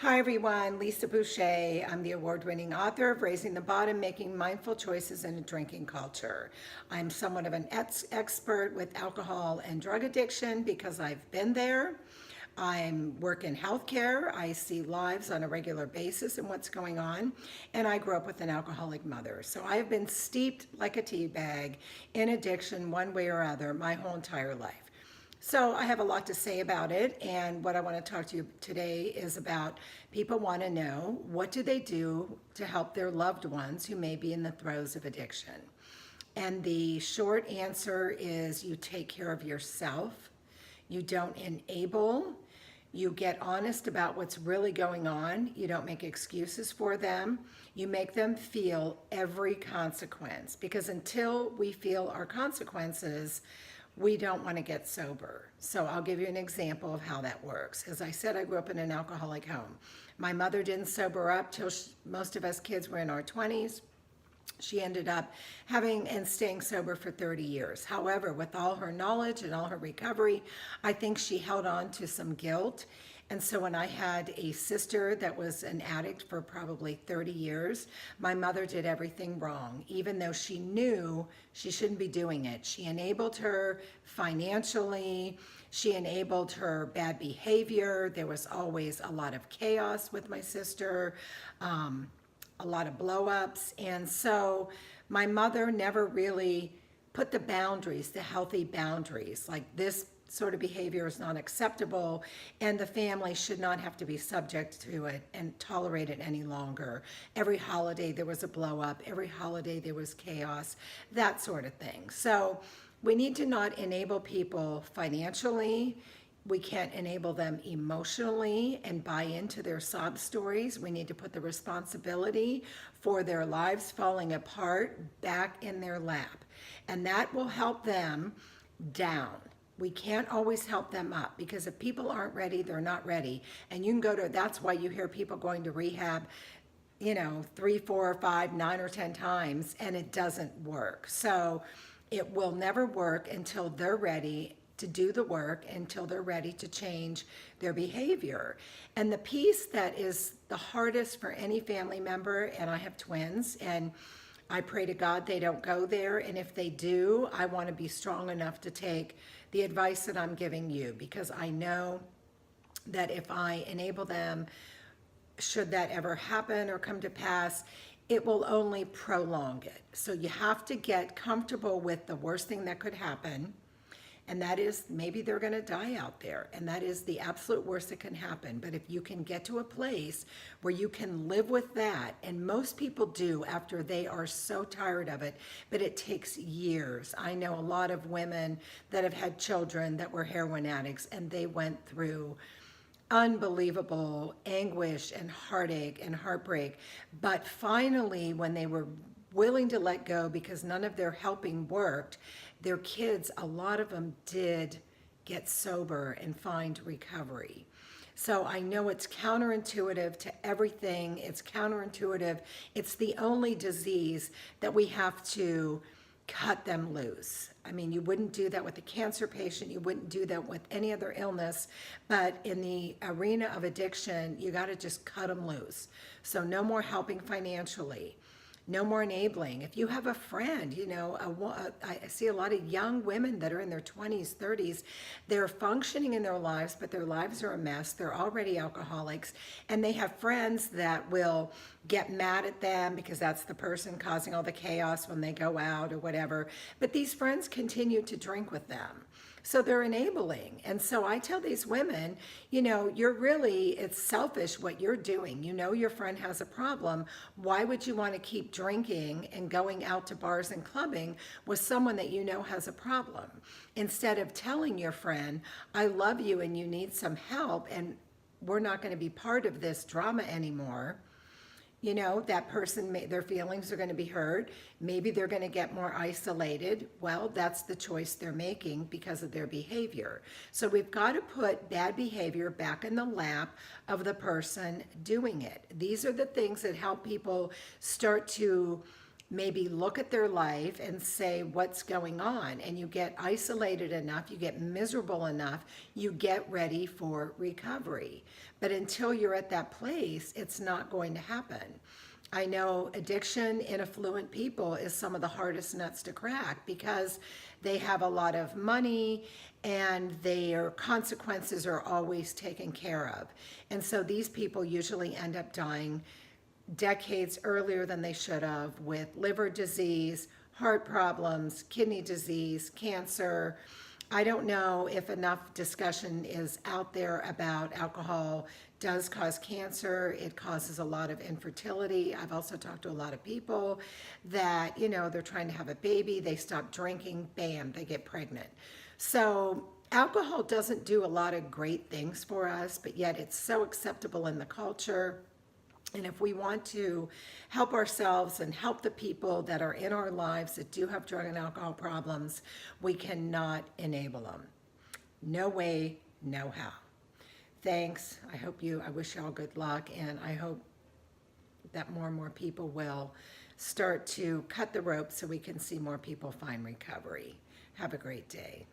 Hi everyone, Lisa Boucher. I'm the award-winning author of Raising the Bottom, Making Mindful Choices in a Drinking Culture. I'm somewhat of an expert with alcohol and drug addiction because I've been there. I work in healthcare. I see lives on a regular basis and what's going on. And I grew up with an alcoholic mother. So I have been steeped like a tea bag in addiction one way or other my whole entire life. So I have a lot to say about it, and what I want to talk to you today is about people want to know what do they do to help their loved ones who may be in the throes of addiction. And the short answer is you take care of yourself, you don't enable, you get honest about what's really going on, you don't make excuses for them, you make them feel every consequence, because until we feel our consequences, we don't want to get sober. So I'll give you an example of how that works. As I said, I grew up in an alcoholic home. My mother didn't sober up till most of us kids were in our 20s. She ended up having and staying sober for 30 years. However, with all her knowledge and all her recovery, I think she held on to some guilt. And so when I had a sister that was an addict for probably 30 years, my mother did everything wrong, even though she knew she shouldn't be doing it. She enabled her financially. She enabled her bad behavior. There was always a lot of chaos with my sister, a lot of blow-ups. And so my mother never really put the boundaries, the healthy boundaries, like this sort of behavior is not acceptable and the family should not have to be subject to it and tolerate it any longer. Every holiday there was a blow up, every holiday there was chaos, that sort of thing. So we need to not enable people financially. We can't enable them emotionally and buy into their sob stories. We need to put the responsibility for their lives falling apart back in their lap. And that will help them down. We can't always help them up, because if people aren't ready, they're not ready. And you can go to, that's why you hear people going to rehab, 3, 4, 5, 9, or 10 times, and it doesn't work. So it will never work until they're ready to do the work, until they're ready to change their behavior. And the piece that is the hardest for any family member, and I have twins, and I pray to God they don't go there, and if they do, I want to be strong enough to take the advice that I'm giving you, because I know that if I enable them, should that ever happen or come to pass, it will only prolong it. So you have to get comfortable with the worst thing that could happen, and that is maybe they're going to die out there, and that is the absolute worst that can happen. But if you can get to a place where you can live with that, and most people do after they are so tired of it, but it takes years. I know a lot of women that have had children that were heroin addicts, and they went through unbelievable anguish and heartache and heartbreak. But finally, when they were willing to let go because none of their helping worked, their kids, a lot of them did get sober and find recovery. So I know it's counterintuitive to everything. It's counterintuitive. It's the only disease that we have to cut them loose. I mean, you wouldn't do that with a cancer patient. You wouldn't do that with any other illness. But in the arena of addiction, you got to just cut them loose. So no more helping financially. No more enabling. If you have a friend, I see a lot of young women that are in their 20s, 30s, they're functioning in their lives, but their lives are a mess. They're already alcoholics, and they have friends that will get mad at them because that's the person causing all the chaos when they go out or whatever. But these friends continue to drink with them. So they're enabling. And so I tell these women, it's selfish what you're doing. You know your friend has a problem. Why would you want to keep drinking and going out to bars and clubbing with someone that you know has a problem? Instead of telling your friend, I love you and you need some help and we're not going to be part of this drama anymore. That person, their feelings are going to be hurt. Maybe they're going to get more isolated. Well, that's the choice they're making because of their behavior. So we've got to put bad behavior back in the lap of the person doing it. These are the things that help people start to maybe look at their life and say what's going on, and you get isolated enough, you get miserable enough, you get ready for recovery. But until you're at that place, it's not going to happen. I know addiction in affluent people is some of the hardest nuts to crack because they have a lot of money and their consequences are always taken care of. And so these people usually end up dying decades earlier than they should have with liver disease, heart problems, kidney disease, cancer. I don't know if enough discussion is out there about alcohol does cause cancer. It causes a lot of infertility. I've also talked to a lot of people that, they're trying to have a baby, they stop drinking, bam, they get pregnant. So alcohol doesn't do a lot of great things for us, but yet it's so acceptable in the culture. And if we want to help ourselves and help the people that are in our lives that do have drug and alcohol problems, we cannot enable them. No way, no how. Thanks. I wish you all good luck, and I hope that more and more people will start to cut the rope so we can see more people find recovery. Have a great day.